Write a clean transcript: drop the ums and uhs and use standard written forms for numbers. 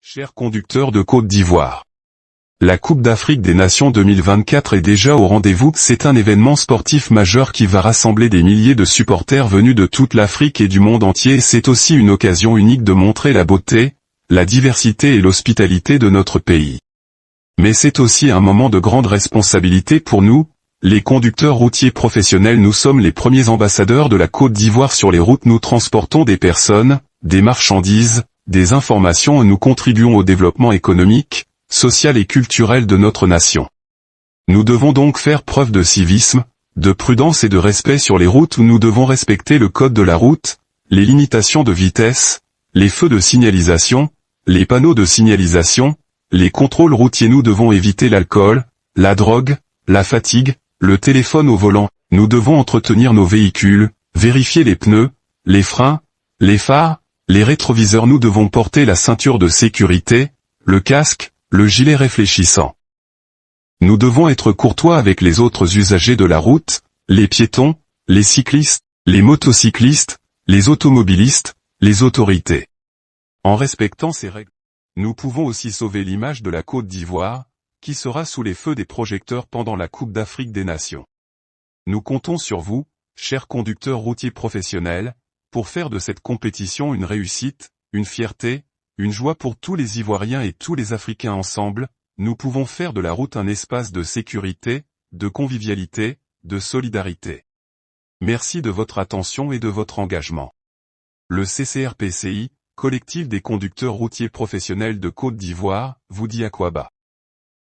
Chers conducteurs de Côte d'Ivoire, la Coupe d'Afrique des Nations 2024 est déjà au rendez-vous. C'est un événement sportif majeur qui va rassembler des milliers de supporters venus de toute l'Afrique et du monde entier. C'est aussi une occasion unique de montrer la beauté, la diversité et l'hospitalité de notre pays. Mais c'est aussi un moment de grande responsabilité pour nous, les conducteurs routiers professionnels. Nous sommes les premiers ambassadeurs de la Côte d'Ivoire sur les routes. Nous transportons des personnes, des marchandises, des informations et nous contribuons au développement économique, social et culturel de notre nation. Nous devons donc faire preuve de civisme, de prudence et de respect sur les routes où nous devons respecter le code de la route, les limitations de vitesse, les feux de signalisation, les panneaux de signalisation, les contrôles routiers. Nous devons éviter l'alcool, la drogue, la fatigue, le téléphone au volant. Nous devons entretenir nos véhicules, vérifier les pneus, les freins, les phares, les rétroviseurs. Nous devons porter la ceinture de sécurité, le casque, le gilet réfléchissant. Nous devons être courtois avec les autres usagers de la route, les piétons, les cyclistes, les motocyclistes, les automobilistes, les autorités. En respectant ces règles, nous pouvons aussi sauver l'image de la Côte d'Ivoire, qui sera sous les feux des projecteurs pendant la Coupe d'Afrique des Nations. Nous comptons sur vous, chers conducteurs routiers professionnels, pour faire de cette compétition une réussite, une fierté, une joie pour tous les Ivoiriens et tous les Africains. Ensemble, nous pouvons faire de la route un espace de sécurité, de convivialité, de solidarité. Merci de votre attention et de votre engagement. Le CCRPCI, Collectif des conducteurs routiers professionnels de Côte d'Ivoire, vous dit Aquaba.